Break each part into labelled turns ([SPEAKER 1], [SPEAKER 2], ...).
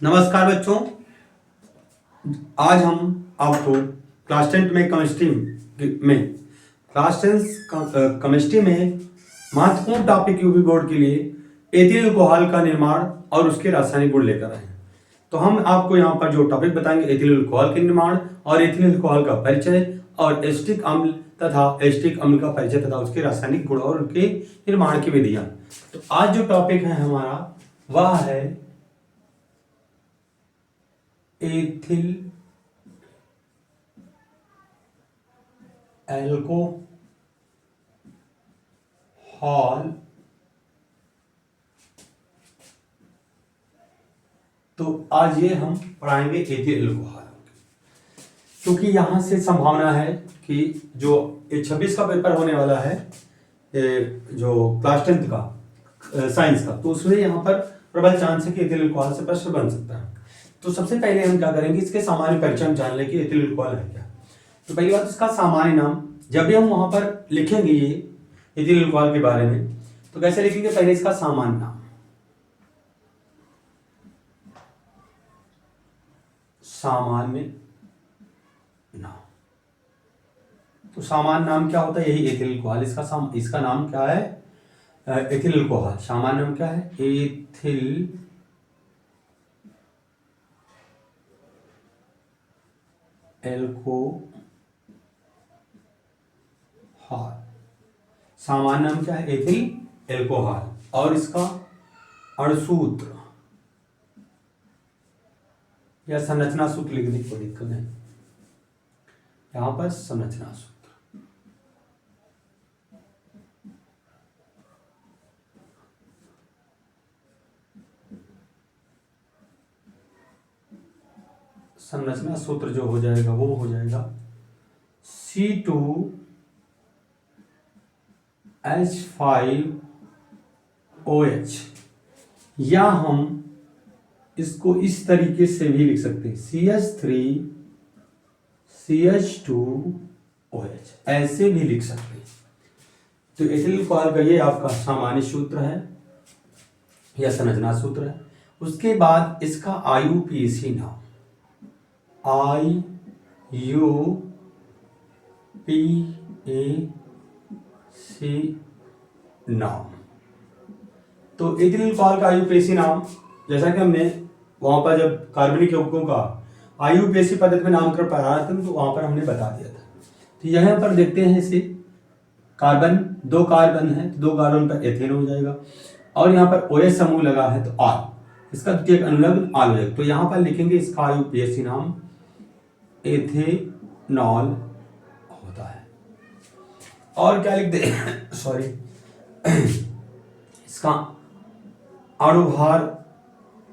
[SPEAKER 1] नमस्कार बच्चों। आज हम आपको क्लास 10 में केमिस्ट्री में महत्वपूर्ण टॉपिक यूपी बोर्ड के लिए एथिल अल्कोहल का निर्माण और उसके रासायनिक गुण लेकर आए हैं। तो हम आपको यहाँ पर जो टॉपिक बताएंगे एथिल अल्कोहल के निर्माण और एथिल अल्कोहल का परिचय और एसिटिक अम्ल तथा एसिटिक अम्ल का परिचय तथा उसके रासायनिक गुण और उनके निर्माण की विधियां। तो आज जो टॉपिक है हमारा वह है एथिल अल्कोहल। तो आज ये हम पढ़ाएंगे एथिल अल्कोहल, क्योंकि यहां से संभावना है कि जो 26 का पेपर होने वाला है जो क्लास 10 का साइंस का, तो उसमें यहाँ पर प्रबल चांस है कि एथिल अल्कोहल से प्रश्न बन सकता है। तो सबसे पहले हम क्या करेंगे, इसके सामान्य परिचय हम जान लें कि एथिल अल्कोहल है क्या। तो पहली बात इसका सामान्य नाम, जब भी हम वहां पर लिखेंगे ये एथिल अल्कोहल के बारे में तो कैसे लिखेंगे, पहले इसका सामान्य नाम। सामान्य नाम, तो सामान्य नाम क्या होता है, यही एथिल अल्कोहल। इसका नाम क्या है, एथिल अल्कोहल। सामान्य नाम क्या है, एथिल एल्कोहल। सामान्य नाम क्या है, एथिल एल्कोहल। और इसका अणुसूत्र या संरचना सूत्र लिखने की कोई दिक्कत नहीं, यहां पर संरचना सूत्र। संरचना सूत्र जो हो जाएगा वो हो जाएगा C2H5OH, या हम इसको इस तरीके से भी लिख सकते हैं CH3CH2OH, ऐसे भी लिख सकते हैं। तो एथिल अल्कोहल का ये आपका सामान्य सूत्र है या संरचना सूत्र है। उसके बाद इसका IUPAC नाम, IUPAC नाम। तो एथिल अल्कोहल का IUPAC नाम, जैसा कि हमने वहां पर जब कार्बनिक यौगिकों का IUPAC पद्धति में नामकरण पढ़ा था तो वहां पर हमने बता दिया था। तो यहाँ पर देखते हैं इसे, कार्बन, दो कार्बन है तो दो कार्बन पर एथेन हो जाएगा, और यहाँ पर OH समूह लगा है तो आल, इसका द्वितीयक अनुलग्न आल हो जाएगा। तो यहाँ पर लिखेंगे इसका IUPAC नाम एथेनॉल होता है। और क्या लिख दे सॉरी इसका अणुभार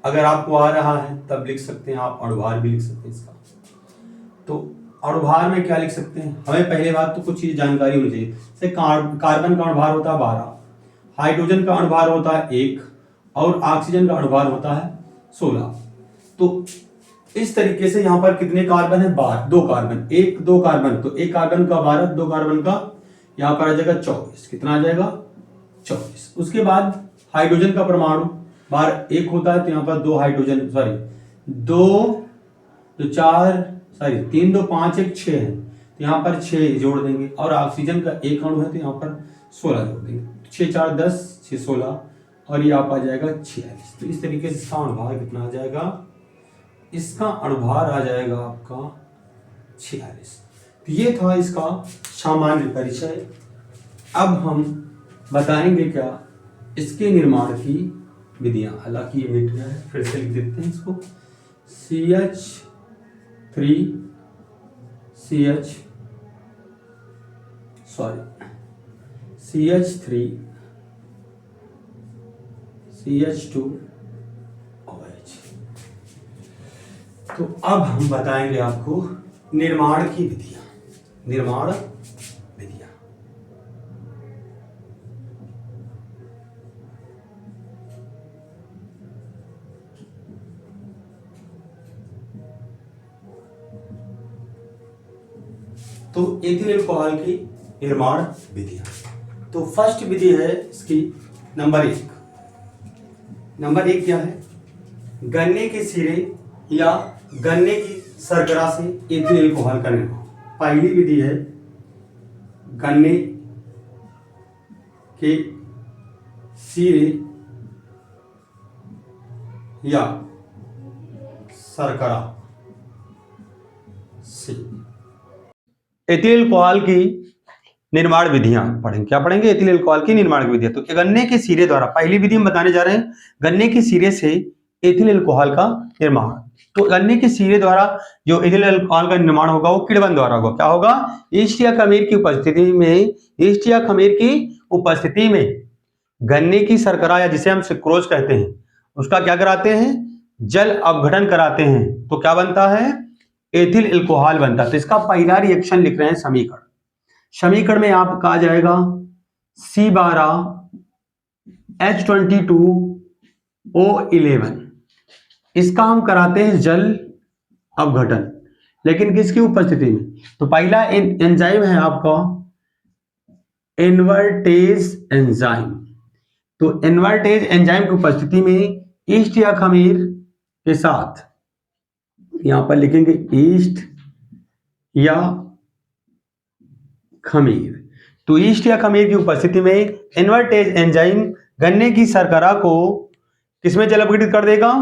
[SPEAKER 1] अगर आपको आ रहा है तब लिख सकते हैं, आप अणुभार भी लिख सकते हैं इसका। तो अणुभार में क्या लिख सकते हैं, हमें पहले बात तो कुछ चीज जानकारी होनी चाहिए। जैसे कार्बन का अणुभार होता है 12, हाइड्रोजन का अणुभार होता है 1 और ऑक्सीजन का अणुभार होता है 16। तो इस तरीके से यहाँ पर कितने कार्बन है, 12, दो कार्बन, दो कार्बन, तो एक कार्बन का 12, दो कार्बन का यहाँ पर आ जाएगा 24। कितना आ जाएगा, 24। उसके बाद हाइड्रोजन का परमाणु बार 1 होता है तो यहाँ पर दो हाइड्रोजन, सॉरी दो 3 2 5 1 6 है तो यहाँ पर 6 जोड़ देंगे, और ऑक्सीजन का 1 अणु है तो यहाँ पर 16 जोड़ देंगे। 6 4 10 6 16 और ये आप आ जाएगा 46। तो इस तरीके से इसका अणुभार कितना आ जाएगा, इसका अणुभार आ जाएगा आपका 46। तो ये था इसका सामान्य परिचय। अब हम बताएंगे क्या इसके निर्माण की विधियां। हालांकि ये मिट गया है, फिर से लिख देते हैं इसको, CH3CH2OH। तो अब हम बताएंगे आपको निर्माण की विधियां। निर्माण विधियां, तो एथिल अल्कोहल की निर्माण विधियां। तो फर्स्ट विधि है इसकी नंबर 1। नंबर 1 क्या है, गन्ने के सिरे या गन्ने की शर्करा से एथिल अल्कोहल का निर्माण। पहली विधि है गन्ने के सिरे या शर्करा से एथिल अल्कोहल की निर्माण विधियां पढ़ेंगे। क्या पढ़ेंगे? एथिल अल्कोहल की निर्माण की विधियां। तो गन्ने के सिरे द्वारा, पहली विधि हम बताने जा रहे हैं गन्ने के सिरे से एथिल अल्कोहल का निर्माण। तो गन्ने के सिरे द्वारा जो एथिल अल्कोहल का निर्माण होगा वो किण्वन द्वारा होगा। क्या होगा? ईस्ट या खमीर की उपस्थिति में, ईस्ट या खमीर की उपस्थिति में गन्ने की शर्करा या जिसे हम सुक्रोज कहते हैं उसका क्या कराते हैं? जल अपघटन कराते हैं। तो क्या बनता है? एथिल अल्कोहल बनता है। तो इसका पहला रिएक्शन लिख रहे हैं समीकरण। समीकरण में आपका आ जाएगा C12H22O11। इसका हम कराते हैं जल अपघटन, लेकिन किसकी उपस्थिति में? तो पहला एंजाइम है आपका इन्वर्टेज एंजाइम। तो इन्वर्टेज एंजाइम की उपस्थिति में ईस्ट या खमीर के साथ, यहां पर लिखेंगे ईस्ट या खमीर। तो ईस्ट या खमीर की उपस्थिति में इन्वर्टेज एंजाइम गन्ने की शर्करा को किसमें जल अपघटित कर देगा?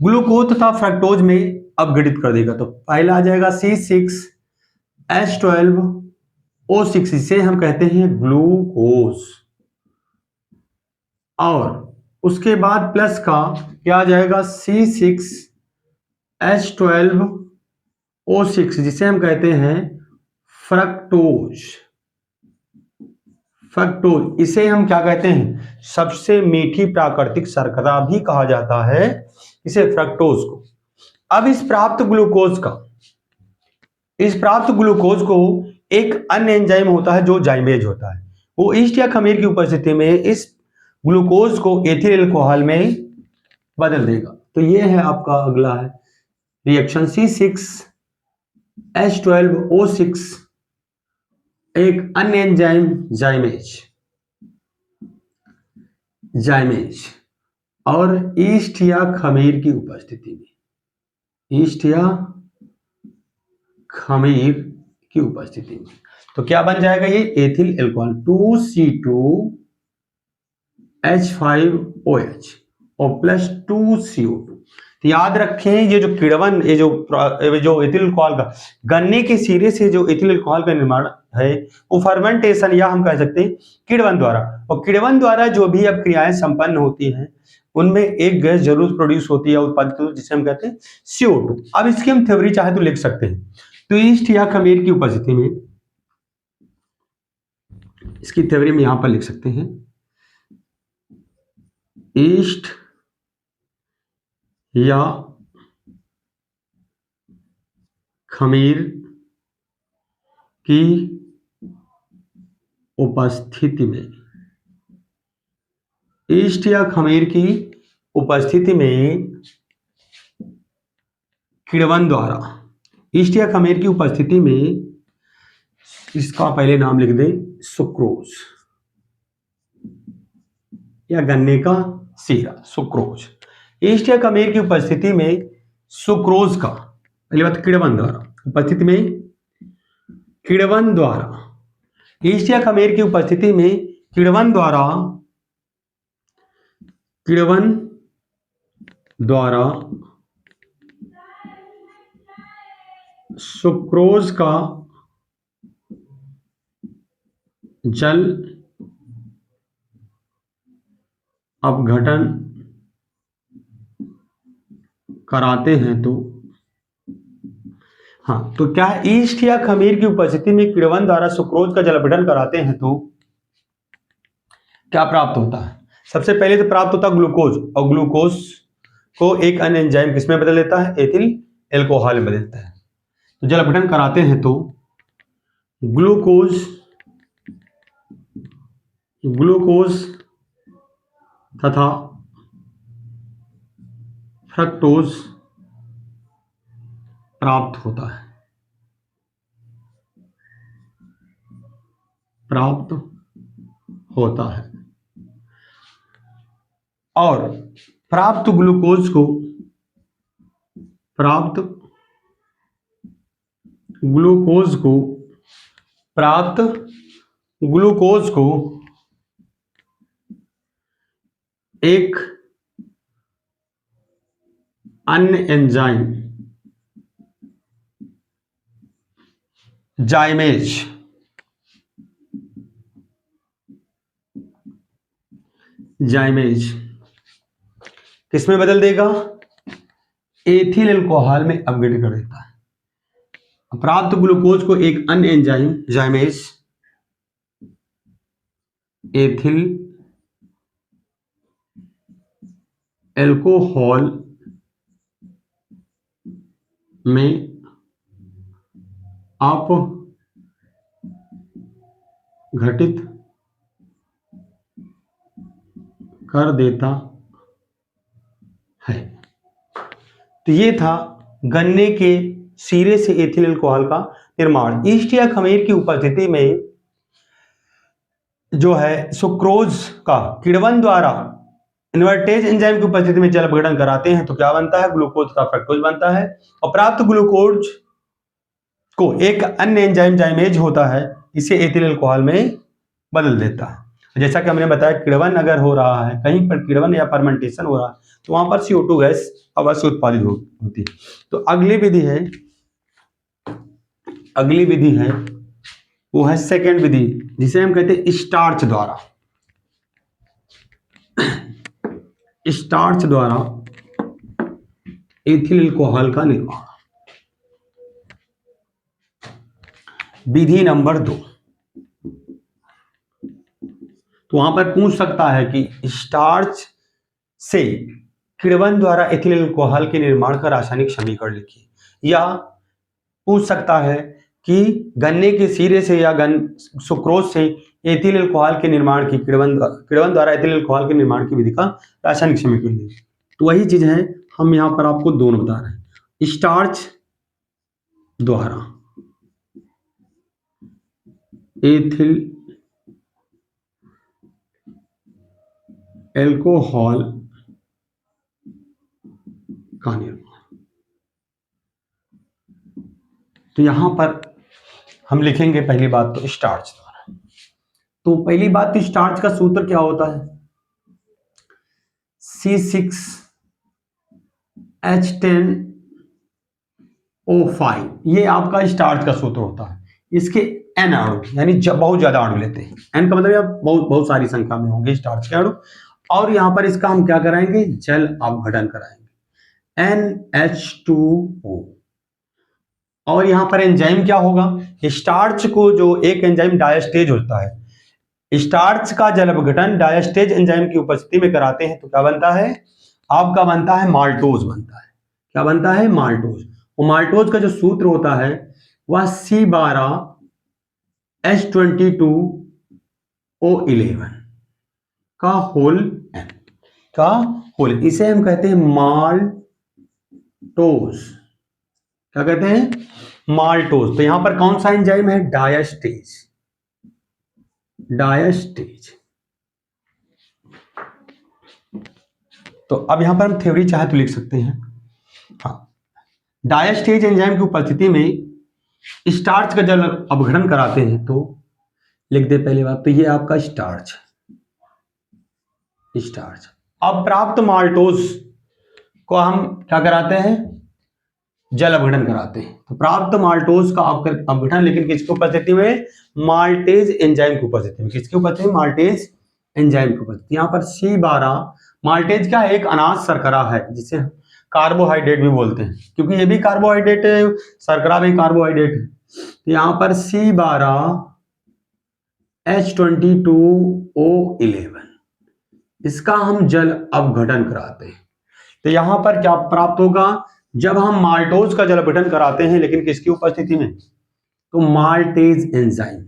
[SPEAKER 1] ग्लूकोज तथा फ्रक्टोज में अपघटित कर देगा। तो पहला आ जाएगा C6H12O6, इसे हम कहते हैं ग्लूकोज। और उसके बाद प्लस का क्या आ जाएगा? C6H12O6, जिसे हम कहते हैं फ्रक्टोज। फ्रक्टोज, इसे हम क्या कहते हैं? सबसे मीठी प्राकृतिक शर्करा भी कहा जाता है इसे, फ्रक्टोज को। अब इस प्राप्त ग्लूकोज को एक अन्य एंजाइम होता है जो जाइमेज होता है, वो ईस्ट या खमीर की उपस्थिति में इस ग्लूकोज को एथिल अल्कोहल में बदल देगा। तो ये है आपका अगला है रिएक्शन C6H12O6, एक अन्य एंजाइम जाइमेज और ईस्ट या खमीर की उपस्थिति में, ईस्ट या खमीर की उपस्थिति में। तो क्या बन जाएगा? ये एथिल अल्कोहल 2C2H5OH और प्लस 2CO2। तो याद रखें ये जो किण्वन, ये जो एथिल अल्कोहल का गन्ने के सिरे से जो एथिल अल्कोहल का निर्माण है वो फर्मेंटेशन या हम कह सकते हैं किण्वन द्वारा, और किण्वन द्वारा जो भी अब क्रियाएं संपन्न होती हैं उनमें एक गैस जरूर प्रोड्यूस होती है, उत्पादित होती है, जिसे हम कहते हैं CO2। अब इसकी हम थ्योरी चाहे तो लिख सकते हैं। तो ईस्ट या खमीर की उपस्थिति में, इसकी थ्योरी में यहां पर लिख सकते हैं ईस्ट या खमीर की उपस्थिति में, ईस्ट या खमीर की उपस्थिति में किण्वन द्वारा, ईस्ट या खमीर की उपस्थिति में, इसका पहले नाम लिख दें सुक्रोज या गन्ने का सीरा, सुक्रोज। ईस्ट या खमीर की उपस्थिति में सुक्रोज का, पहली बात किण्वन द्वारा, उपस्थिति में किण्वन द्वारा, ईस्ट या खमीर की उपस्थिति में किण्वन द्वारा सुक्रोज का जल अपघटन कराते हैं। तो हाँ, तो क्या ईस्ट या खमीर की उपस्थिति में किण्वन द्वारा सुक्रोज का जल अपघटन कराते हैं तो क्या प्राप्त होता है? सबसे पहले तो प्राप्त होता है ग्लूकोज, और ग्लूकोज को एक अन्य एंजाइम किसमें बदल देता है? एथिल अल्कोहल में बदल देता है। तो जल अपघटन कराते हैं तो ग्लूकोज तथा फ्रक्टोज प्राप्त होता है और प्राप्त ग्लूकोज को प्राप्त ग्लूकोज को प्राप्त ग्लूकोज को एक अन्य एंजाइम जाइमेज किसमें बदल देगा? एथिल अल्कोहल में अपग्रेड कर देता है। प्राप्त ग्लूकोज को एक अन्य एंजाइम जाइमेज एथिल अल्कोहल में अपघटित कर देता है। तो ये था गन्ने के सीरे से एथिल अल्कोहल का निर्माण। ईस्ट या खमीर की उपस्थिति में जो है सुक्रोज का किण्वन द्वारा इन्वर्टेज एंजाइम की उपस्थिति में जल अपघटन कराते हैं तो क्या बनता है? ग्लूकोज का फ्रक्टोज बनता है और प्राप्त ग्लूकोज को एक अन्य एंजाइम जाइमेज होता है, इसे एथिल अल्कोहल में बदल देता है। जैसा कि हमने बताया किण्वन अगर हो रहा है, कहीं पर किण्वन या फर्मेंटेशन हो रहा है तो वहां पर CO2 गैस अवश्य उत्पादित होती है। तो अगली विधि है वो है सेकेंड विधि, जिसे हम कहते हैं स्टार्च द्वारा एथिल अल्कोहल का निर्माण। विधि नंबर 2, तो वहां पर पूछ सकता है कि स्टार्च से किण्वन द्वारा एथिल अल्कोहल के निर्माण का रासायनिक समीकरण लिखिए, या पूछ सकता है कि गन्ने के सीरे से या सुक्रोज से एथिल अल्कोहल के निर्माण की किण्वन द्वारा एथिल अल्कोहल के निर्माण की विधि का रासायनिक समीकरण लिखिए। तो वही चीज है, हम यहां पर आपको दोनों बता रहे हैं। स्टार्च द्वारा एथिल अल्कोहल का निर्माण, तो यहां पर हम लिखेंगे पहली बात तो स्टार्च द्वारा। तो पहली बात तो स्टार्च का सूत्र क्या होता है? C6H10O5, ये आपका स्टार्च का सूत्र होता है। इसके N अणु यानी बहुत ज्यादा अणु लेते हैं। N का मतलब आप बहुत सारी संख्या में होंगे स्टार्च के अणु, और यहां पर इसका हम क्या कराएंगे? जल अपघटन कराएंगे, NH2O। और यहां पर एंजाइम क्या होगा? स्टार्च को जो एक एंजाइम डायस्टेज होता है, स्टार्च का जल अपघटन डायस्टेज एंजाइम की उपस्थिति में कराते हैं तो क्या बनता है? आपका बनता है माल्टोज बनता है। क्या बनता है? माल्टोज। और माल्टोज का जो सूत्र होता है वह C12H22O11 का होल N का होल, इसे हम कहते हैं माल्टोज। क्या कहते हैं? माल्टोज। तो यहां पर कौन सा एंजाइम है? डायस्टेज। तो अब यहां पर हम थ्योरी चाहे तो लिख सकते हैं। हाँ, डायस्टेज एंजाइम की उपस्थिति में स्टार्च का जल अपघटन कराते हैं तो लिख दे पहली बात तो ये आपका स्टार्च। अब प्राप्त माल्टोज को हम क्या कराते हैं? जल अपघटन कराते हैं। तो प्राप्त माल्टोज का अपघटन लेकिन किसकी उपस्थिति में? माल्टेज एंजाइम की उपस्थिति में। किसकी उपस्थिति में? माल्टेज एंजाइम की उपस्थिति। यहाँ पर C12 माल्टेज क्या है? एक अनाज शर्करा है जिसे कार्बोहाइड्रेट भी बोलते हैं, क्योंकि ये भी कार्बोहाइड्रेट है, शर्करा भी कार्बोहाइड्रेट है। तो यहाँ पर C12H22O11 इसका हम जल अपघटन कराते हैं। तो यहां पर क्या प्राप्त होगा? जब हम माल्टोज का जल अपघटन कराते हैं लेकिन किसकी उपस्थिति में? तो माल्टेज एंजाइम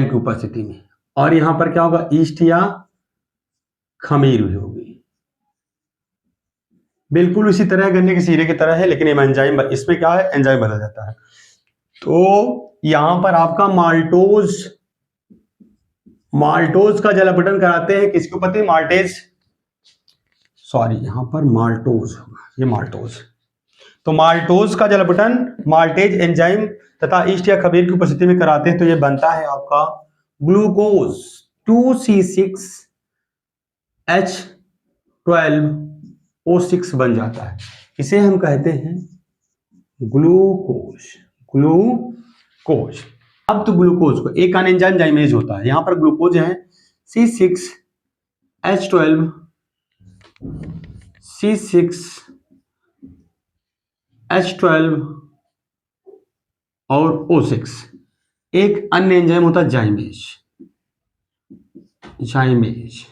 [SPEAKER 1] की उपस्थिति में। और यहां पर क्या होगा? ईस्ट या खमीर भी होगी। बिल्कुल उसी तरह गन्ने के सीरे की तरह है, लेकिन एंजाइम इसमें क्या है? एंजाइम बदल जाता है। तो यहां पर आपका माल्टोज का जल अपघटन कराते हैं किसके उपस्थिति? माल्टेज सॉरी यहाँ पर माल्टोज होगा, ये माल्टोज। तो माल्टोज का जल अपघटन माल्टेज एंजाइम तथा ईस्ट या खमीर की उपस्थिति में कराते हैं तो ये बनता है आपका ग्लूकोज 2C6H12O6 बन जाता है। इसे हम कहते हैं ग्लूकोज। ग्लूकोज। अब तो ग्लूकोज को एक एंजाइम जाइमेज होता है, यहां पर ग्लूकोज है C6H12 और O6। एक अन्य एंजाइम होता है जाइमेज, जाइमेज,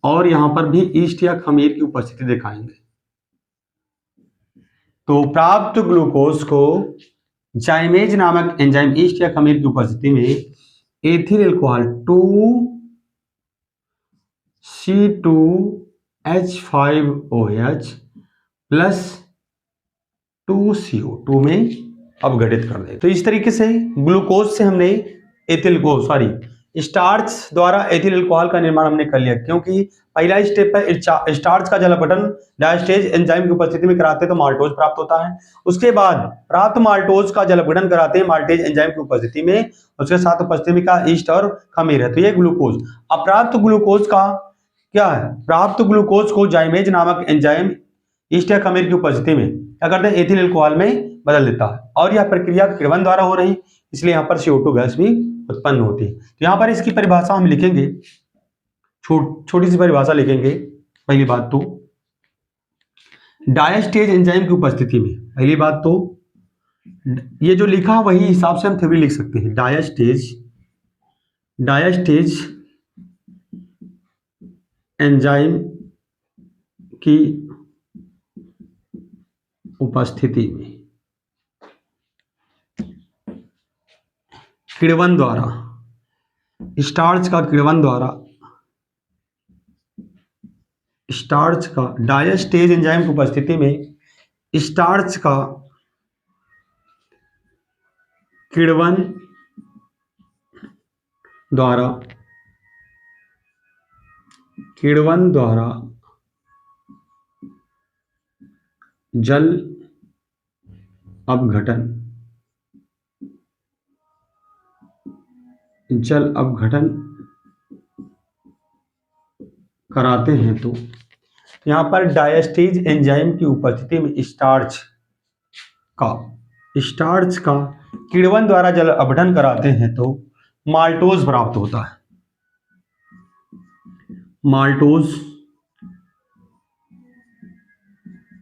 [SPEAKER 1] और यहां पर भी ईस्ट या खमीर की उपस्थिति दिखाएंगे। तो प्राप्त ग्लूकोज को जाइमेज नामक एंजाइम ईस्ट या खमीर की उपस्थिति में ethyl alcohol 2C2H5OH plus 2CO2 में अपघटित कर दे। तो इस तरीके से ग्लूकोज से हमने स्टार्च द्वारा एथिल अल्कोहल का निर्माण हमने कर लिया, क्योंकि पहला स्टेप है स्टार्च का जल अपघटन डायस्टेज एंजाइम की उपस्थिति में कराते हैं तो माल्टोज प्राप्त होता है। उसके बाद प्राप्त माल्टोज का जल अपघटन कराते हैं माल्टेज एंजाइम की उपस्थिति में, उसके साथ उपस्थिति का ईस्ट और खमीर है, तो ये ग्लूकोज। अब प्राप्त ग्लूकोज का क्या है, प्राप्त ग्लूकोज को जाइमेज नामक एंजाइम ईस्ट या खमीर की उपस्थिति में क्या करते हैं, एथिल अल्कोहल में बदल देता है, और यह प्रक्रिया किण्वन द्वारा हो रही, इसलिए यहाँ पर CO2 गैस भी उत्पन्न होती है। तो यहाँ पर इसकी परिभाषा हम लिखेंगे, छोटी सी परिभाषा लिखेंगे। पहली बात तो डायस्टेज एंजाइम की उपस्थिति में, पहली बात तो ये जो लिखा वही हिसाब से हम थ्योरी लिख सकते हैं। डायस्टेज एंजाइम की उपस्थिति में किण्वन द्वारा, स्टार्च का किण्वन द्वारा, स्टार्च का डायस्टेज एंजाइम की उपस्थिति में स्टार्च का किण्वन द्वारा जल अपघटन कराते हैं तो यहां पर डायस्टेज एंजाइम की उपस्थिति में स्टार्च का किण्वन द्वारा जल अपघटन कराते हैं तो माल्टोज प्राप्त होता है। माल्टोज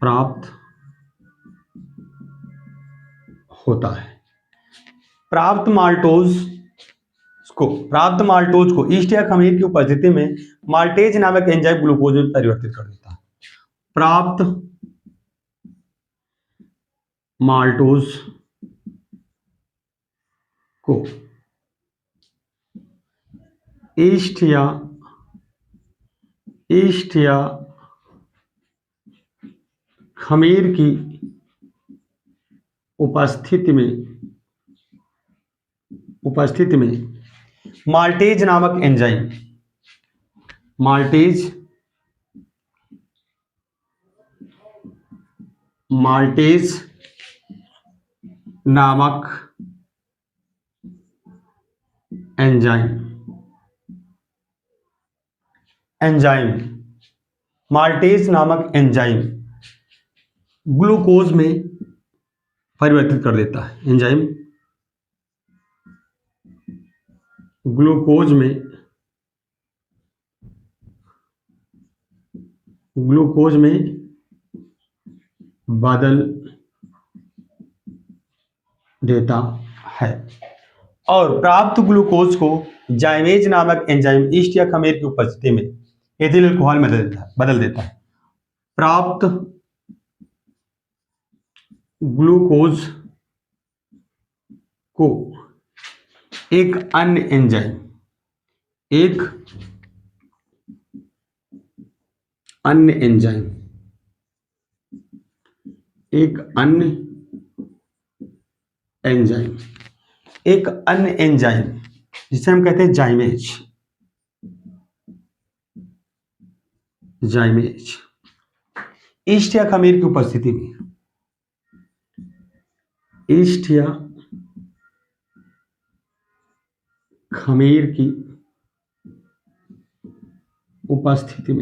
[SPEAKER 1] प्राप्त होता है। प्राप्त माल्टोज को ईस्ट या खमीर की उपस्थिति में माल्टेज नामक एंजाइम ग्लूकोज में परिवर्तित कर देता है। प्राप्त माल्टोज को ईस्ट या खमीर की उपस्थिति में माल्टेज नामक एंजाइम ग्लूकोज में परिवर्तित कर देता है। एंजाइम ग्लूकोज में बदल देता है, और प्राप्त ग्लूकोज को जाइमेज नामक एंजाइम ईस्ट या खमीर की उपस्थिति में एथिल अल्कोहल में बदल देता है। प्राप्त ग्लूकोज को एक अन्य एंजाइम जिसे हम कहते हैं जाइमेज, जाइमेज ईस्ट या खमीर की उपस्थिति में, ईस्ट या खमीर की उपस्थिति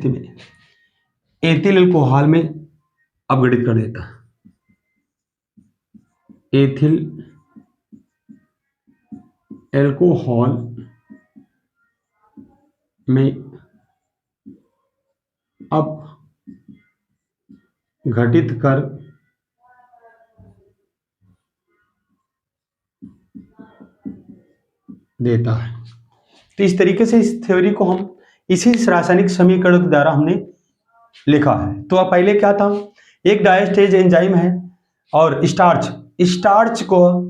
[SPEAKER 1] में एथिल अल्कोहल में अपघटित कर देता है। एथिल अल्कोहल में अपघटित कर देता है। तो इस तरीके से इस थ्योरी को हम इसी रासायनिक समीकरण के द्वारा हमने लिखा है। तो अब पहले क्या था, एक डायस्टेज एंजाइम है और स्टार्च को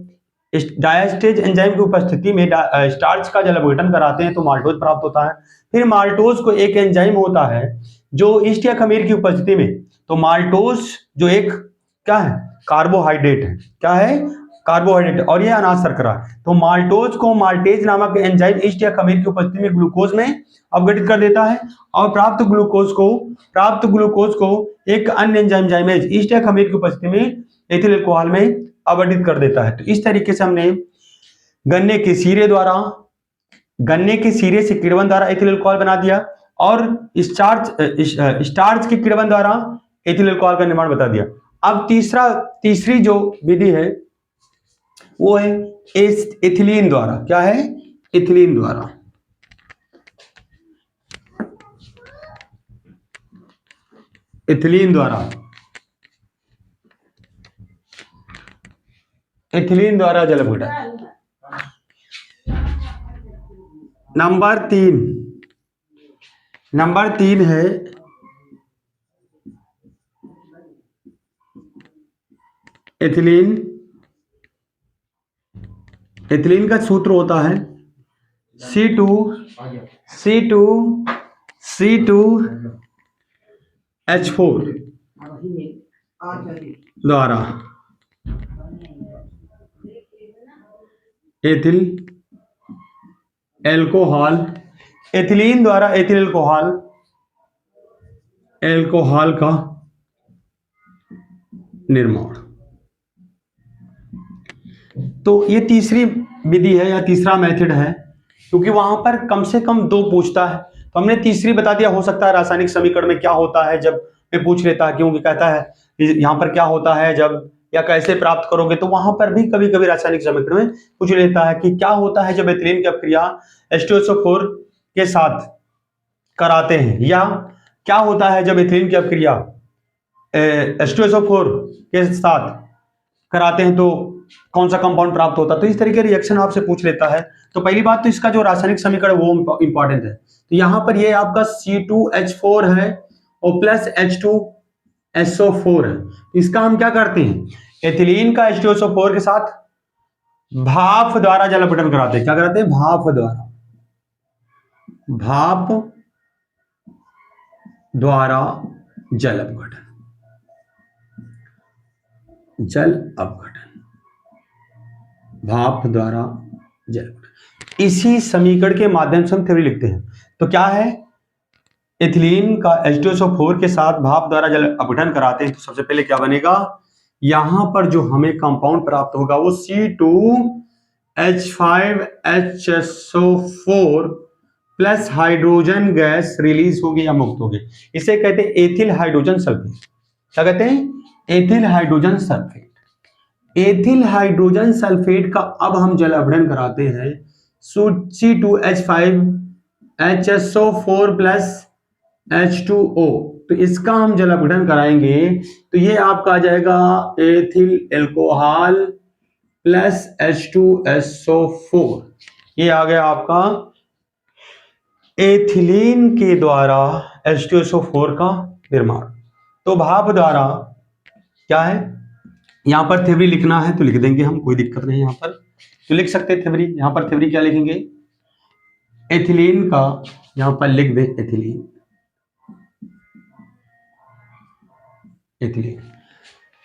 [SPEAKER 1] डायस्टेज एंजाइम की उपस्थिति में स्टार्च का जब अपघटन कराते हैं तो माल्टोज प्राप्त होता है। फिर माल्टोज को एक एंजाइम होता है जो ईस्ट या खमीर की उपस्थिति में, तो माल्टोज जो एक क्या है, कार्बोहाइड्रेट है, क्या है, कार्बोहाइड्रेट, और ये अनाज शर्करा है। तो माल्टोज को माल्टेज नामक एंजाइम ईस्ट या खमीर की उपस्थिति में ग्लूकोज में अपघटित कर देता है और प्राप्त ग्लूकोज को एक अन्य एंजाइम जाइमेज ईस्ट या खमीर की उपस्थिति में एथिल अल्कोहल में अपघटित कर देता है। तो इस तरीके से हमने गन्ने के सीरे से किण्वन द्वारा एथिल अल्कोहल बना दिया और स्टार्च के किण्वन द्वारा एथिल अल्कोहल का निर्माण बता दिया। अब तीसरी जो विधि है वो है एथिलीन द्वारा। क्या है, एथिलीन द्वारा। एथिलीन द्वारा जल अपघटन। नंबर तीन है एथिलीन का सूत्र होता है C2H4 द्वारा एथिल अल्कोहल, एथिलीन द्वारा एथिल अल्कोहल का निर्माण। तो ये तीसरी विधि है या तीसरा मेथड है, क्योंकि वहां पर कम से कम दो पूछता है तो हमने तीसरी बता दिया। हो सकता है रासायनिक समीकरण में क्या होता है जब ये पूछ लेता है, क्योंकि कहता है यहां पर क्या होता है जब, या कैसे प्राप्त करोगे, तो वहां पर भी कभी कभी रासायनिक समीकरण में पूछ लेता है कि क्या होता है जब एथिलीन की अपक्रिया H2SO4 के साथ कराते हैं, या क्या होता है जब एथिलीन की अपक्रिया H2SO4 के साथ कराते हैं तो कौन सा कंपाउंड प्राप्त होता है। तो इस तरीके रिएक्शन आपसे पूछ लेता है। तो पहली बात तो इसका जो रासायनिक समीकरण वो इंपॉर्टेंट है। तो यहां पर ये आपका C2H4 है और प्लस H2SO4 है। इसका हम क्या करते हैं, एथिलीन का H2SO4 के साथ भाप द्वारा जल अपघटन कराते हैं। क्या कराते हैं, भाप द्वारा जल अपघटन। भाप द्वारा जल, इसी समीकरण के माध्यम से हम थ्योरी लिखते हैं। तो क्या है, एथिलीन का H2SO4 के साथ भाप द्वारा जल अपघटन कराते हैं तो सबसे पहले क्या बनेगा, यहां पर जो हमें कंपाउंड प्राप्त होगा वो C2H5HSO4 plus hydrogen gas release होगी या मुक्त होगी। इसे कहते हैं एथिल हाइड्रोजन सल्फेट। क्या कहते हैं, ethyl hydrogen sulphate. Ethyl hydrogen sulphate का अब हम जल अपघटन कराते हैं C2H5HSO4 प्लस H2O। तो इसका हम जल अपघटन कराएंगे तो ये आपका आ जाएगा एथिल अल्कोहल प्लस H2SO4। ये आ गया आपका एथिलीन के द्वारा H2SO4 का निर्माण। तो भाप द्वारा क्या है, यहां पर थ्योरी लिखना है तो लिख देंगे हम, कोई दिक्कत नहीं। यहां पर तो लिख सकते हैं थ्योरी। यहां पर थ्योरी क्या लिखेंगे, एथिलीन का यहां पर लिख दें एथिलीन।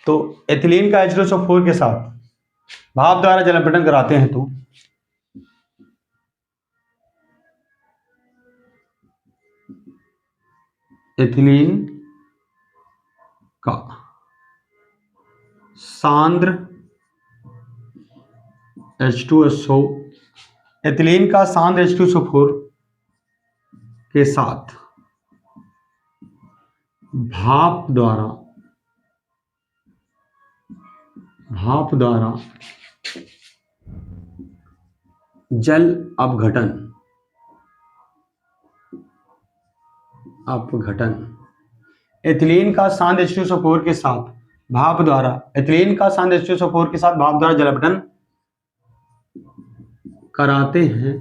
[SPEAKER 1] तो एथिलीन का H2SO4 के साथ भाप द्वारा जल अपघटन कराते हैं तो एथिलीन का सांद्र H2SO, एथिलीन का सांद्र H2SO4 के साथ भाप द्वारा जल अपघटन एथिलीन का सांद्र H2SO4 के साथ भाप द्वारा जल अपघटन कराते हैं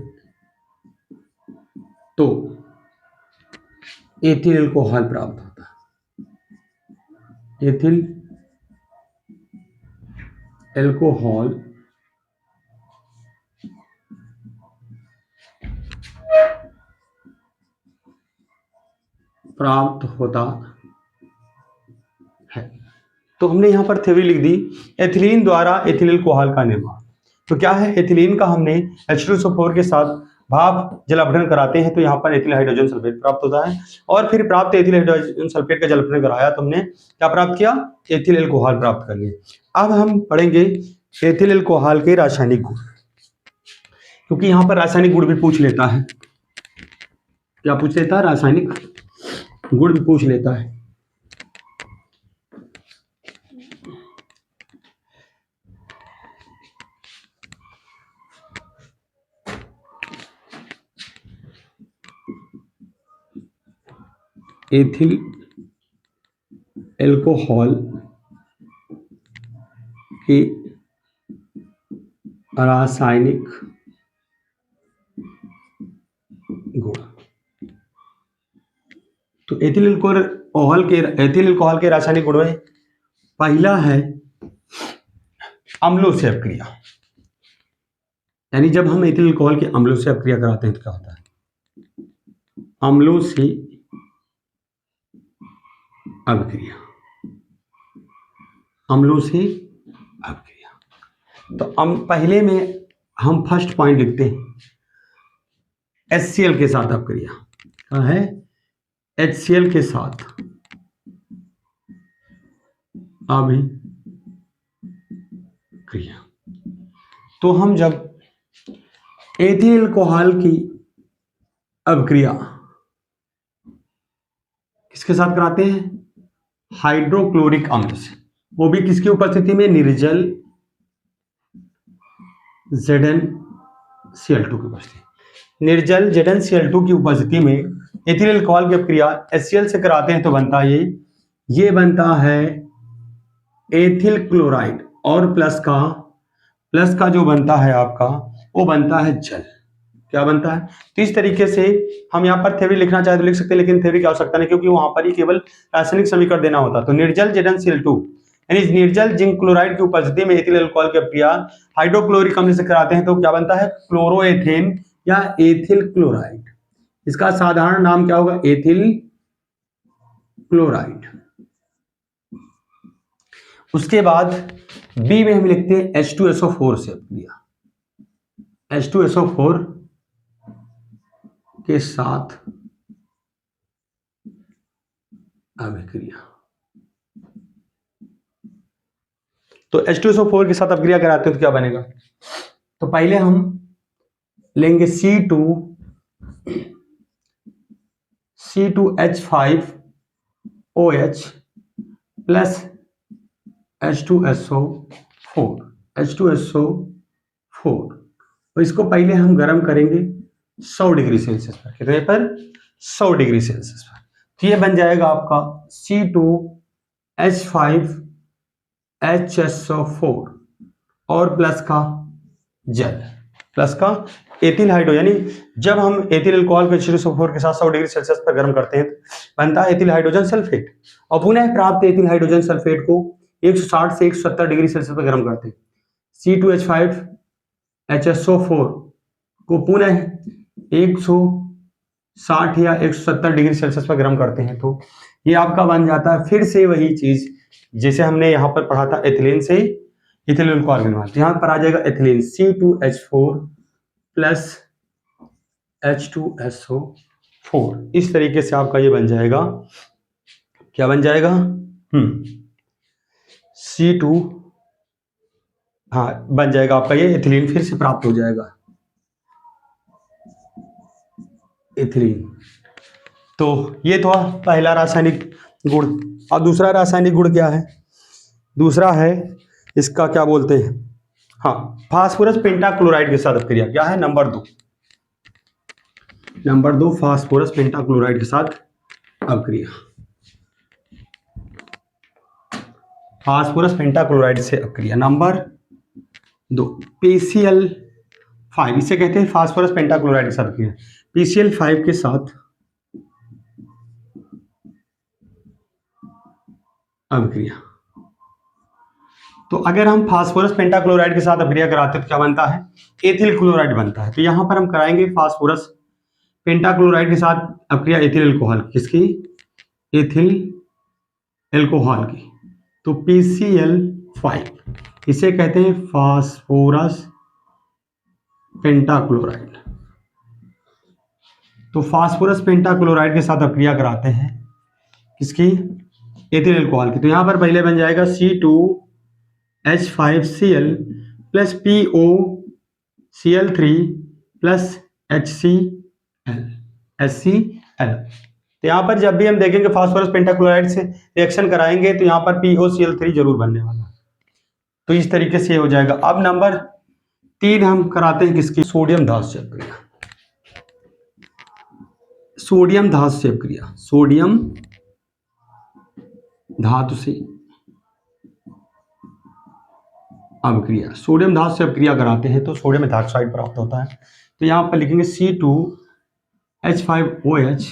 [SPEAKER 1] तो एथिल अल्कोहल प्राप्त होता है। एथिल अल्कोहल प्राप्त होता है। तो हमने यहां पर थ्योरी लिख दी, एथिलीन द्वारा एथिल अल्कोहल का निर्माण। तो क्या है, एथिलीन का हमने H2SO4 के साथ भाप जल अपघटन कराते हैं तो यहाँ पर एथिल हाइड्रोजन सल्फेट प्राप्त होता है, और फिर प्राप्त एथिल हाइड्रोजन सल्फेट का जल अपघटन कराया तो हमने क्या प्राप्त किया, एथिल अल्कोहल प्राप्त कर लिया। अब हम पढ़ेंगे एथिल अल्कोहल के रासायनिक गुण, क्योंकि यहाँ पर रासायनिक गुण भी पूछ लेता है। क्या पूछ लेता है, रासायनिक गुण भी पूछ लेता है। एथिल अल्कोहल के रासायनिक गुण। तो एथिल अल्कोहल के रासायनिक गुण में पहला है अम्लों से अपक्रिया, यानी जब हम एथिल अल्कोहल के अम्लों से अपक्रिया कराते हैं तो क्या होता है, अम्लों से अपक्रिया। तो पहले में हम फर्स्ट पॉइंट लिखते हैं, HCl के साथ अपक्रिया। क्या है, HCl के साथ अभिक्रिया। तो हम जब एथिल अल्कोहल की अपक्रिया किसके साथ कराते हैं, हाइड्रोक्लोरिक अम्ल से, वो भी किसकी उपस्थिति में, निर्जल ZnCl2 की उपस्थिति। निर्जल ZnCl2 की उपस्थिति में एथिल अल्कोहल की अपक्रिया HCl से कराते हैं तो बनता है ये बनता है एथिल क्लोराइड, और प्लस का जो बनता है आपका वो बनता है जल। क्या बनता है, तो इस तरीके से हम यहाँ पर थ्योरी लिखना चाहे तो लिख सकते हैं, लेकिन थ्योरी की आवश्यकता नहीं, क्योंकि वहां पर ही केवल रासायनिक समीकरण देना होता। तो निर्जल ZnCl2 यानी निर्जल जिंक क्लोराइड की उपस्थिति में एथिल अल्कोहल की अपक्रिया हाइड्रोक्लोरिक अम्ल से कराते हैं तो क्या बनता है, क्लोरोएथेन या एथिल क्लोराइड। इसका साधारण नाम क्या होगा, एथिल क्लोराइड। उसके बाद बी में हम लिखते हैं H2SO4 से अपक्रिया, H2SO4 के साथ अभिक्रिया। तो H2SO4 के साथ अपक्रिया कराते हैं तो क्या बनेगा, तो पहले हम लेंगे C2H5OH प्लस H2SO4 तो इसको पहले हम गर्म करेंगे 100 डिग्री सेल्सियस पर। कितने पर, 100 डिग्री सेल्सियस पर। तो ये बन जाएगा आपका C2H5HSO4 और प्लस का जल, प्लस का एथिल हाइड्रो, यानी जब हम एथिल अल्कोहल को H2SO4 के साथ 100 डिग्री सेल्सियस पर गर्म करते हैं बनता है एथिल हाइड्रोजन सल्फेट, और पुनः प्राप्त एथिल हाइड्रोजन सल्फेट को 160 से 170 डिग्री सेल्सियस पर गर्म करते हैं। C2H5HSO4 को पुनः 160 या 170 डिग्री सेल्सियस पर गर्म करते हैं तो ये आपका बन जाता है फिर से वही चीज जैसे हमने यहाँ पर पढ़ा था, एथिलीन से इथिल अल्कोहल निर्माण। यहाँ पर आ जाएगा एथिलीन C2H4 प्लस H2SO4 4। इस तरीके से आपका ये बन जाएगा, क्या बन जाएगा, C2, हाँ बन जाएगा आपका ये एथिलीन फिर से प्राप्त हो जाएगा, एथिलीन। तो ये तो पहला रासायनिक गुण। अब दूसरा रासायनिक गुण क्या है, दूसरा है इसका क्या बोलते हैं, हाँ फास्फोरस पेंटाक्लोराइड के साथ अभिक्रिया, क्या है नंबर 2 फास्फोरस पेंटाक्लोराइड के साथ अभिक्रिया, फास्फोरस पेंटाक्लोराइड से अभिक्रिया नंबर 2 PCl5, इसे कहते हैं फास्फोरस पेंटाक्लोराइड के साथ अभिक्रिया, PCl5 के साथ अभिक्रिया। तो अगर हम फास्फोरस पेंटाक्लोराइड के साथ अभिक्रिया कराते हैं तो क्या बनता है, एथिल क्लोराइड बनता है। तो यहां पर हम कराएंगे फास्फोरस पेंटाक्लोराइड के साथ अभिक्रिया एथिल अल्कोहल, किसकी, एथिल अल्कोहल की। तो PCl5, इसे कहते हैं फास्फोरस पेंटाक्लोराइड। तो फास्फोरस पेंटाक्लोराइड के साथ अभिक्रिया कराते हैं किसकी, एथिल अल्कोहल की। तो यहां पर पहले बन जाएगा C2H5Cl plus POCl3 plus HCl। तो यहां पर जब भी हम देखेंगे फास्फोरस पेंटाक्लोराइड से रिएक्शन कराएंगे तो यहां पर POCl3 जरूर बनने वाला है। तो इस तरीके से हो जाएगा। अब नंबर 3 हम कराते हैं किसकी, सोडियम धातु से अभिक्रिया, सोडियम धातु से अभिक्रिया, सोडियम धातु से अभिक्रिया, सोडियम धातु से अभिक्रिया कराते हैं तो सोडियम हाइड्रोक्साइड प्राप्त होता है। तो यहां पर लिखेंगे C2H5OH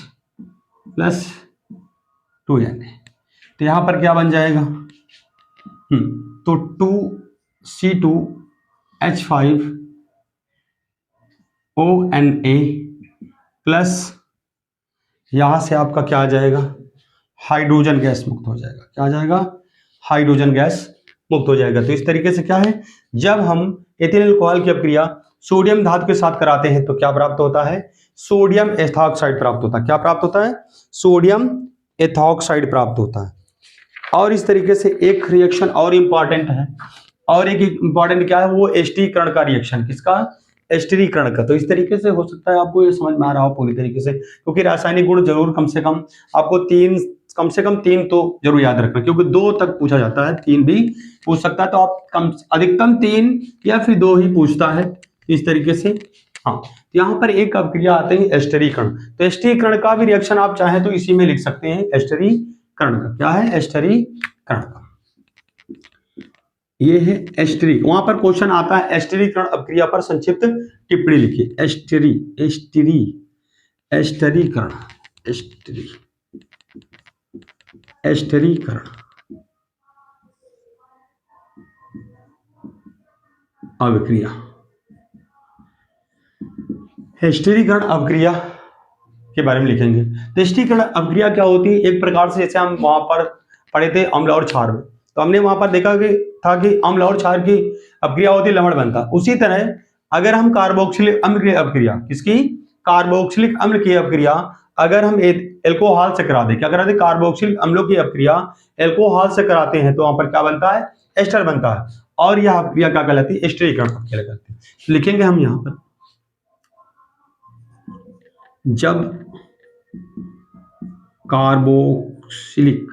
[SPEAKER 1] प्लस 2Na। तो यहां पर क्या बन जाएगा, तो 2C2H5ONA प्लस यहां से आपका क्या आ जाएगा, हाइड्रोजन गैस मुक्त हो जाएगा, क्या आ जाएगा, हाइड्रोजन गैस मुक्त हो जाएगा। तो इस तरीके से क्या है, जब हम एथिल अल्कोहल की अभिक्रिया सोडियम धातु के साथ कराते हैं तो क्या प्राप्त होता है, सोडियम एथॉक्साइड प्राप्त होता है। क्या प्राप्त होता है, सोडियम एथॉक्साइड प्राप्त होता है। और इस तरीके से एक रिएक्शन और इंपॉर्टेंट है, और एक इंपॉर्टेंट क्या है, वो एस्टरीकरण का रिएक्शन, किसका, एस्टरीकरण का। तो इस तरीके से हो सकता है आपको ये समझ में आ रहा हो पूरी तरीके से, क्योंकि रासायनिक गुण जरूर कम से कम आपको कम से कम 3 तो जरूर याद रखना, क्योंकि 2 तक पूछा जाता है, 3 भी पूछ सकता है। तो आप अधिकतम 3 या फिर 2 ही पूछता है इस तरीके से। हाँ, यहाँ पर एक अभिक्रिया आते हैं एस्टरीकरण। तो एस्टरीकरण का भी रिएक्शन आप चाहें तो इसी में लिख सकते हैं, एस्टरीकरण का। क्या है, एस्टरीकरण का, ये है एस्टरी। वहां पर क्वेश्चन आता है एस्टरीकरण अभिक्रिया पर संक्षिप्त टिप्पणी लिखिए। एस्टरीकरण, एस्टरीकरण अभिक्रिया, एस्टरीकरण अभिक्रिया के बारे में लिखेंगे। तो एस्टरीकरण अभिक्रिया क्या होती है, एक प्रकार से जैसे हम वहां पर पढ़े थे अम्ल और क्षार में, तो हमने वहां पर देखा कि था कि अम्ल और क्षार की अभिक्रिया होती, लवण बनता। उसी तरह अगर हम कार्बोक्सिलिक अम्ल की अभिक्रिया, किसकी, कार्बोक्सिलिक अम्ल की अभिक्रिया अगर हम एल्कोहल से करा दे, क्या करा दे, कार्बोक्सिलिक अम्लों की अभिक्रिया एल्कोहल से कराते हैं तो वहां पर क्या बनता है, एस्टर बनता है। और यह अभिक्रिया क्या कहलाती है, एस्टरीकरण अभिक्रिया कहलाती है। लिखेंगे हम यहां पर, जब कार्बोक्सिलिक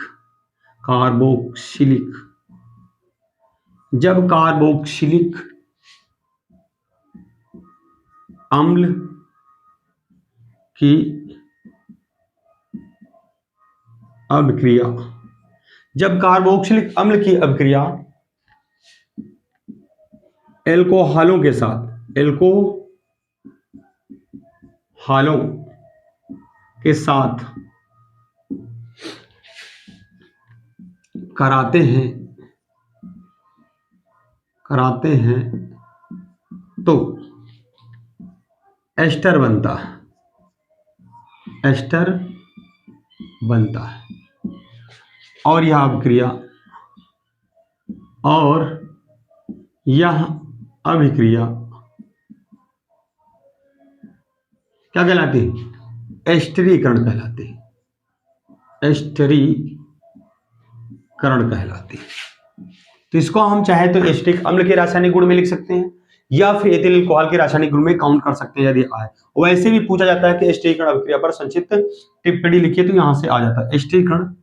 [SPEAKER 1] अम्ल की अभिक्रिया, जब कार्बोक्सिलिक अम्ल की अभिक्रिया एल्कोहलों के साथ, एल्कोहलों के साथ कराते हैं तो एस्टर बनता है, एस्टर बनता है। और यह अभिक्रिया क्या कहलाती है, एस्टरीकरण कहलाते हैं, एस्टरीकरण कहलाते हैं। तो इसको हम चाहे तो एस्टिक अम्ल के रासायनिक गुण में लिख सकते हैं या फिर एथिल अल्कोहल के रासायनिक गुण में काउंट कर सकते हैं यदि आए। वैसे भी पूछा जाता है कि एस्टरीकरण अभिक्रिया पर संक्षिप्त टिप्पणी लिखिए, तो यहां से आ जाता है एस्टरीकरण,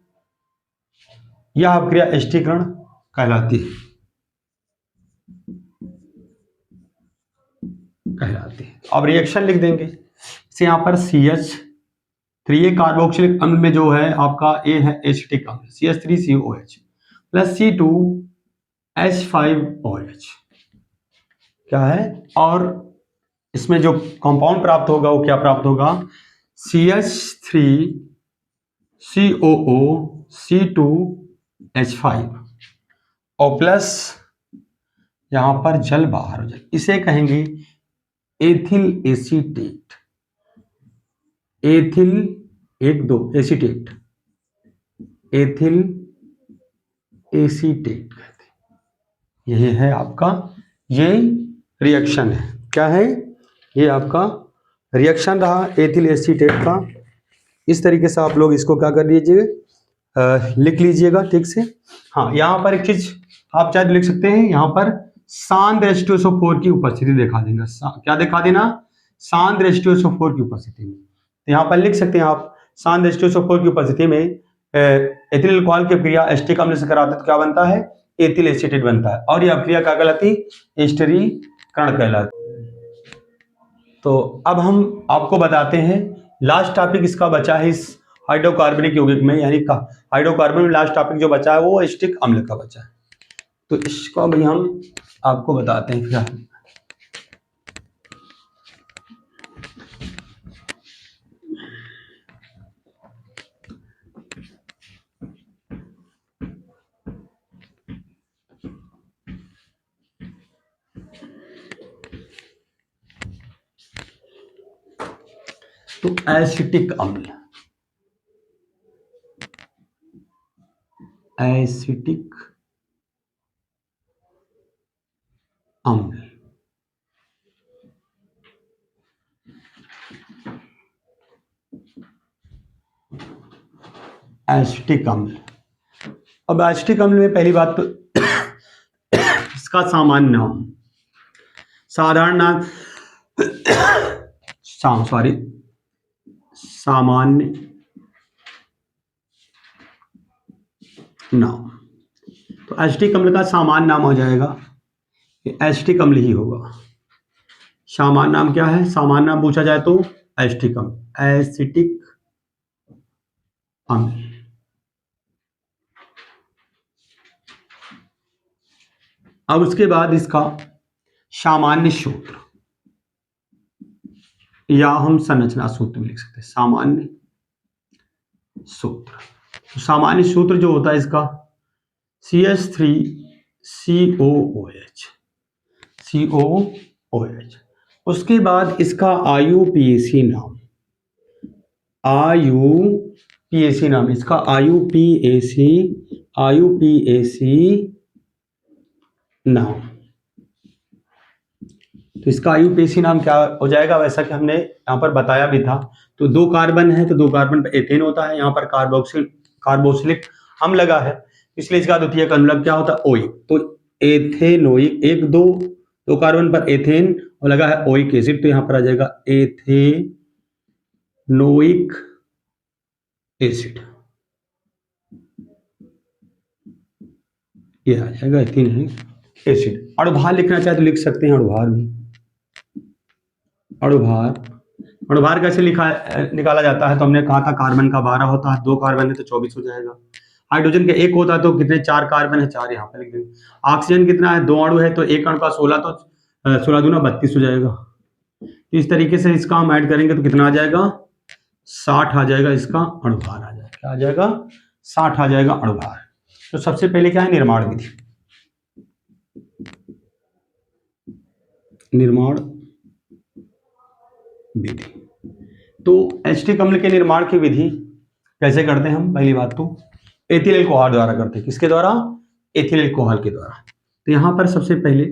[SPEAKER 1] यह अभिक्रिया एस्टरीकरण कहलाती है, अब रिएक्शन लिख देंगे। इसे यहां पर CH3 कार्बोक्सिलिक अम्ल में जो है आपका ए है एसिटिक अम्ल CH3COH प्लस C2H5OH क्या है, और इसमें जो कंपाउंड प्राप्त होगा वो क्या प्राप्त होगा, CH3COO C2H5 और प्लस यहां पर जल बाहर हो जाए, इसे कहेंगे ethyl acetate, ethyl acetate, ethyl acetate कहते हैं। यही है आपका ये रिएक्शन है, क्या है ये आपका रिएक्शन रहा एथिल एसीटेट का। इस तरीके से आप लोग इसको क्या कर लीजिएगा, लिख लीजिएगा ठीक से। हाँ, यहाँ पर एक चीज आप चाहे लिख सकते हैं, यहाँ पर सांद्र H2SO4 की उपस्थिति दिखा देंगे, क्या दिखा देना, सांद्र H2SO4 की उपस्थिति में। तो यहाँ पर लिख सकते हैं आप सांद्र H2SO4 की उपस्थिति में एथिल अल्कोहल की अभिक्रिया एस्टिक अम्ल से कराते तो क्या बनता है, एथिल एसीटेट बनता है, और यह अभिक्रिया क्या कहलाती, एस्टरीकरण कहलाती। तो अब हम आपको बताते हैं लास्ट टॉपिक इसका बचा है इस हाइड्रोकार्बनिक यौगिक में, यानी हाइड्रोकार्बन में लास्ट टॉपिक जो बचा है वो एस्टिक अम्ल का बचा है। तो इसको भी हम आपको बताते हैं फिर। तो एसिटिक अम्ल, एसिटिक अम्ल, एसिटिक अम्ल। अब एसिटिक अम्ल में पहली बात तो इसका सामान्य नाम, साधारण नाम सामान्य नाम। तो एसिटिक अम्ल का सामान्य नाम हो जाएगा एसिटिक अम्ल ही होगा। सामान्य नाम क्या है, सामान्य नाम पूछा जाए तो एसिटिक अम्ल, एसिटिक अम्ल। अब उसके बाद इसका सामान्य सूत्र या हम संरचना सूत्र भी लिख सकते हैं, सामान्य सूत्र। तो सामान्य सूत्र जो होता है इसका CH3COOH, उसके बाद इसका IUPAC नाम, इसका IUPAC नाम। तो इसका IUPAC नाम क्या हो जाएगा, वैसा कि हमने यहाँ पर बताया भी था। तो 2 कार्बन है तो 2 कार्बन पर एथेन होता है, यहाँ पर कार्बोक्सिलिक अम्ल लगा है, इसलिए इसका द्वितीयक अनुलग्न क्या होता है, ओइक। तो एथेनोइक, 2 कार्बन पर एथेन और लगा है ओइक एसिड, तो यहाँ पर आ जाएगा एथेनोइक एसिड, ये आ जाएगा एथेनोइक एसिड। अणुभार लिखना चाहे तो लिख सकते हैं, अणुभार भी, अणुभार कैसे निकाला जाता है, तो हमने कहा था कार्बन का 12 होता है, 2 कार्बन है तो 24 हो जाएगा। हाइड्रोजन के 1 होता है तो कितने, 4 कार्बन है, 4 यहाँ पे लिख देंगे। ऑक्सीजन कितना है, 2 अणु है तो 1 अणु का 16, तो 16 दूना 32 हो जाएगा। इस तरीके से इसका हम ऐड करेंगे तो कितना आ जाएगा, 60 आ जाएगा, इसका अणुभार आ जाएगा, क्या आ जाएगा, 60 आ जाएगा अणुभार। तो सबसे पहले क्या है, निर्माण विधि, निर्माण विधि। तो एसिटिक अम्ल के निर्माण की विधि कैसे करते हैं हम, पहली बात तो एथिल अल्कोहल द्वारा करते हैं, किसके द्वारा, एथिल अल्कोहल के द्वारा। तो यहां पर सबसे पहले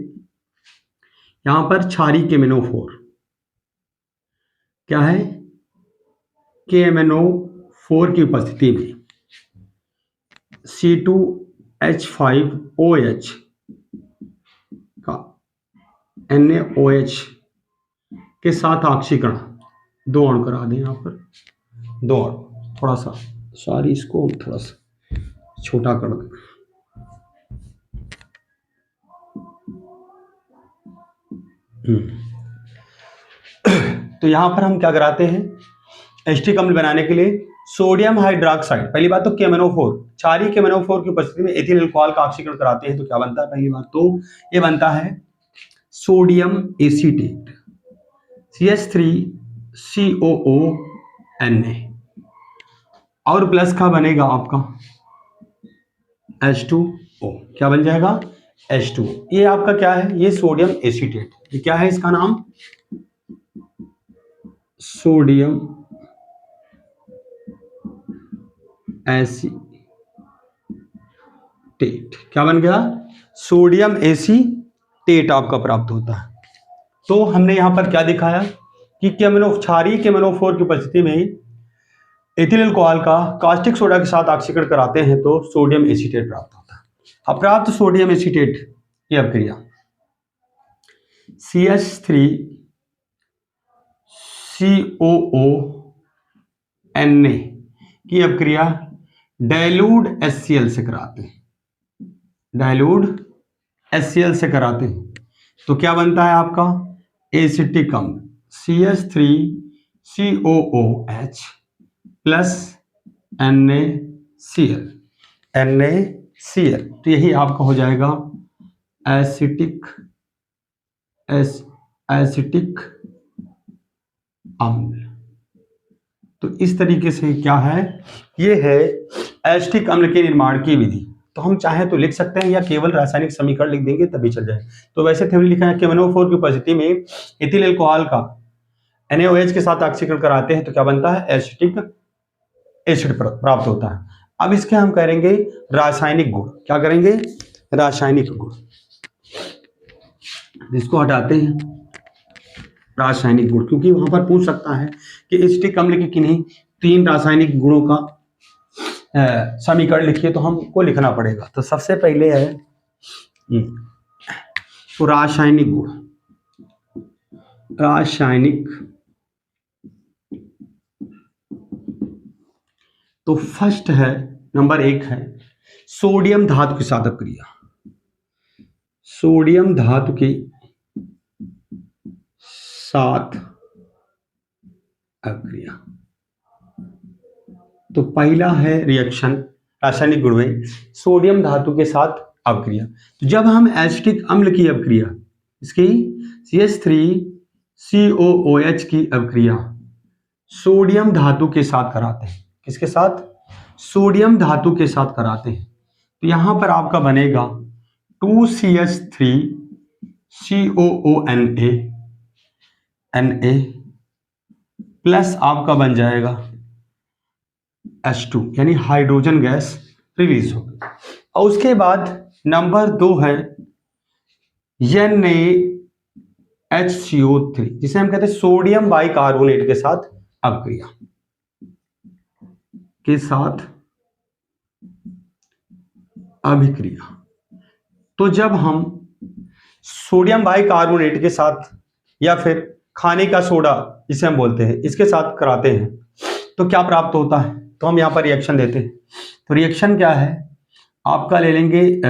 [SPEAKER 1] यहां पर क्षारीय केमिनोफोर क्या है, KMnO4 की उपस्थिति में C2H5OH का NaOH के साथ ऑक्सीकरण, दो अणु करा दें यहाँ पर, दो अणु, थोड़ा सा सॉरी इसको थोड़ा सा छोटा कर दें। तो यहां पर हम क्या कराते हैं, एस्टिक अम्ल बनाने के लिए सोडियम हाइड्रोक्साइड, पहली बात तो KMnO4, क्षारीय KMnO4 की उपस्थिति में एथिल अल्कोहल का ऑक्सीकरण कराते हैं तो क्या बनता है, पहली बात तो ये बनता है सोडियम एसीटेट CH3COONA, और प्लस का बनेगा आपका H2O, क्या बन जाएगा H2O। ये आपका क्या है, ये सोडियम एसीटेट, ये क्या है इसका नाम, सोडियम एसीटेट, क्या बन गया, सोडियम एसीटेट आपका प्राप्त होता है। तो हमने यहां पर क्या दिखाया कि क्षारीय KMnO4 की उपस्थिति में एथिल अल्कोहल का कास्टिक सोडा के साथ ऑक्सीकरण कराते हैं तो सोडियम एसीटेट प्राप्त होता है। अप्राप्त सोडियम एसीटेट की अपक्रिया CH3COONA की अपक्रिया डाइल्यूट HCl से कराते हैं, डाइल्यूट HCl से कराते हैं तो क्या बनता है आपका एसिटिक अम्ल CH3COOH प्लस NaCl, तो यही आपका हो जाएगा एसिटिक अम्ल। तो इस तरीके से क्या है, ये है एस्टिक अम्ल के निर्माण की विधि। तो हम चाहें तो लिख सकते हैं या केवल रासायनिक समीकरण लिख देंगे तभी चल जाए। तो वैसे थ्योरी लिखा है KMnO4 की उपस्थिति में एथिल अल्कोहल का NaOH के साथ ऑक्सीकरण कराते हैं तो क्या बनता है, एसिटिक एसिड प्राप्त होता है। अब इसके हम करेंगे रासायनिक गुण, क्या करेंगे, रासायनिक गुण, इसको हटाते हैं रासायनिक गुण, क्योंकि वहां पर पूछ सकता है कि एसिटिक अम्ल के किन्हीं 3 रासायनिक गुणों का समीकरण लिखिए, तो हमको लिखना पड़ेगा। तो सबसे पहले है तो रासायनिक गुण, रासायनिक, तो फर्स्ट है, नंबर 1 है सोडियम धातु के साथ अपक्रिया, सोडियम धातु के साथ अपक्रिया। तो पहला है रिएक्शन रासायनिक गुण में सोडियम धातु के साथ अपक्रिया। तो जब हम एसिटिक अम्ल की अपक्रिया, इसकी CH3COOH की अपक्रिया सोडियम धातु के साथ कराते हैं, किसके साथ, सोडियम धातु के साथ कराते हैं, तो यहां पर आपका बनेगा 2CH3COONA प्लस आपका बन जाएगा H2, यानी हाइड्रोजन गैस रिलीज होगी। और उसके बाद नंबर 2 है NaHCO3, जिसे हम कहते हैं सोडियम बाइकार्बोनेट के साथ अपक्रिया, के साथ अभिक्रिया। तो जब हम सोडियम बाइकार्बोनेट के साथ या फिर खाने का सोडा जिसे हम बोलते हैं इसके साथ कराते हैं तो क्या प्राप्त होता है, तो हम यहां पर रिएक्शन देते हैं। तो रिएक्शन क्या है, आपका ले लेंगे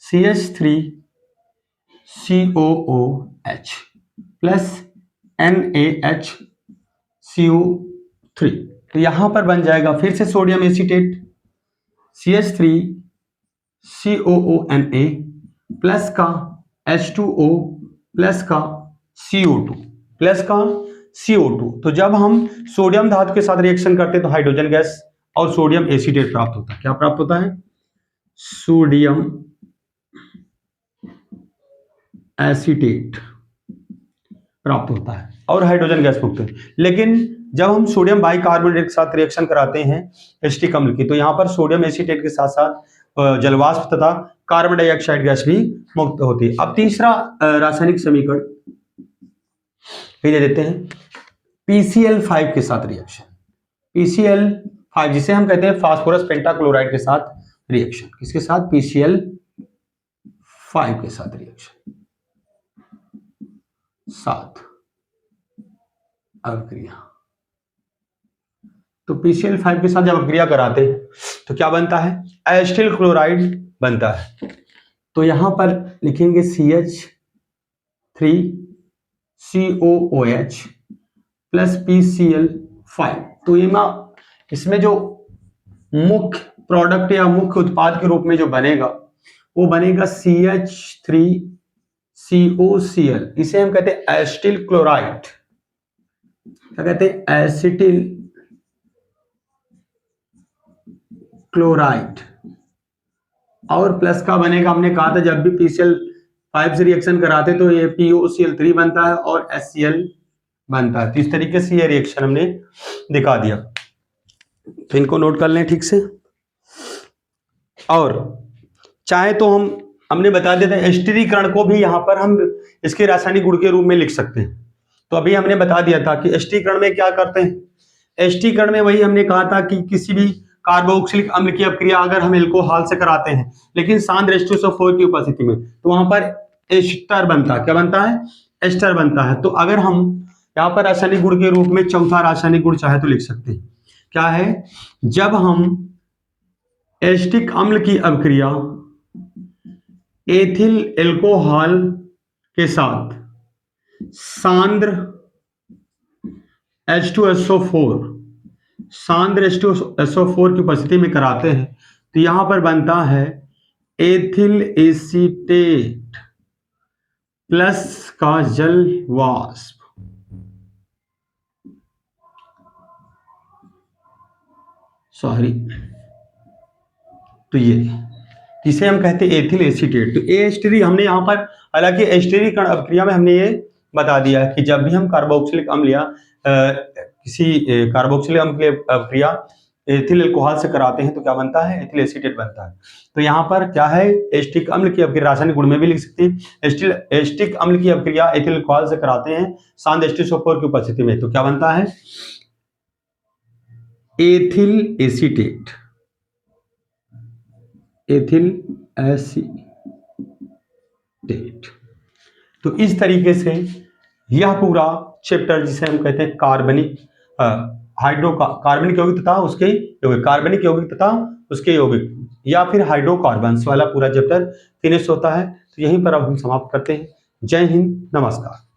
[SPEAKER 1] CH3COOH प्लस NaHCO3, तो यहां पर बन जाएगा फिर से सोडियम एसीटेट CH3COONA प्लस का H2O प्लस का CO2 प्लस का CO2। तो जब हम सोडियम धातु के साथ रिएक्शन करते हैं तो हाइड्रोजन गैस और सोडियम एसीटेट प्राप्त होता है। क्या प्राप्त होता है, सोडियम एसीटेट प्राप्त होता है और हाइड्रोजन गैस मुक्त है। लेकिन जब हम सोडियम बाइकार्बोनेट के साथ रिएक्शन कराते हैं एसिटिक अम्ल की, तो यहाँ पर सोडियम एसीटेट के साथ साथ जलवाष्प तथा कार्बन डाइऑक्साइड गैस भी मुक्त होती है। अब तीसरा रासायनिक समीकरण दे देते हैं PCl5 के साथ रिएक्शन, PCl5 जिसे हम कहते हैं फास्फोरस पेंटाक्लोराइड के साथ रिएक्शन, किसके साथ? PCl5 के साथ रिएक्शन, साथ अभिक्रिया। तो PCl5 के साथ जब अभिक्रिया कराते हैं तो क्या बनता है? एसिटिल क्लोराइड बनता है। तो यहां पर लिखेंगे CH3COOH प्लस PCl5। तो ये इसमें जो मुख्य प्रोडक्ट या मुख्य उत्पाद के रूप में जो बनेगा वो बनेगा CH3COCl। इसे हम कहते हैं एसिटिल क्लोराइड। क्या कहते हैं? Acetyl chloride. और प्लस का बनेगा, हमने कहा था जब भी PCl5 से रिएक्शन कराते तो ये POCl3 बनता है और HCl बनता है। तो इस तरीके से ये रिएक्शन हमने दिखा दिया। तो इनको नोट कर लें ठीक से। और चाहे तो हमने बता दिया था एस्टरीकरण को भी यहां पर हम इसके रासायनिक गुण के रूप में लिख सकते हैं। तो अभी हमने बता दिया था कि एस्टरीकरण में क्या करते हैं। एस्टरीकरण में वही हमने कहा था कि किसी भी कार्बोक्सिलिक अम्ल की अपक्रिया अगर हम एल्कोहल से कराते हैं लेकिन सांद्र H2SO4 की उपस्थिति में, तो वहां पर एस्टर बनता है। क्या बनता है? एस्टर बनता है। तो अगर हम यहाँ पर रासायनिक गुण के रूप में चौथा रासायनिक गुण चाहे तो लिख सकते हैं। क्या है? जब हम एस्टिक अम्ल की अपक्रिया एथिल एल्कोहल के साथ सांद्र H2SO4 की उपस्थिति में कराते हैं तो यहां पर बनता है एथिल एसीटेट प्लस का जल वाष्प। सॉरी, तो ये जिसे हम कहते हैं एथिल एसीटेट। तो एस्टरी हमने यहाँ पर, हालांकि एस्टरीकरण अपक्रिया में हमने ये बता दिया कि जब भी हम कार्बोक्सिलिक अम्ल या किसी कार्बोक्सिलिक अम्ल की अपक्रिया एथिल अल्कोहल से कराते हैं तो क्या बनता है? एथिल एसीटेट बनता है। तो यहाँ पर क्या है? एस्टिक अम्ल की अपक्रिया रासायनिक गुण में भी लिख सकते हैं। एस्टिक अम्ल की अपक्रिया एथिल अल्कोहल से कराते हैं सांद्र H2SO4 की उपस्थिति में, तो क्या बनता है? Ethyl acetate, ethyl acetate. तो इस तरीके से यह पूरा चैप्टर जिसे हम कहते हैं कार्बनिक कार्बनिक यौगिक तथा उसके यौगिक, कार्बनिक यौगिक तथा उसके यौगिक या फिर हाइड्रोकार्बन्स वाला पूरा चैप्टर फिनिश होता है। तो यहीं पर अब हम समाप्त करते हैं। जय हिंद, नमस्कार।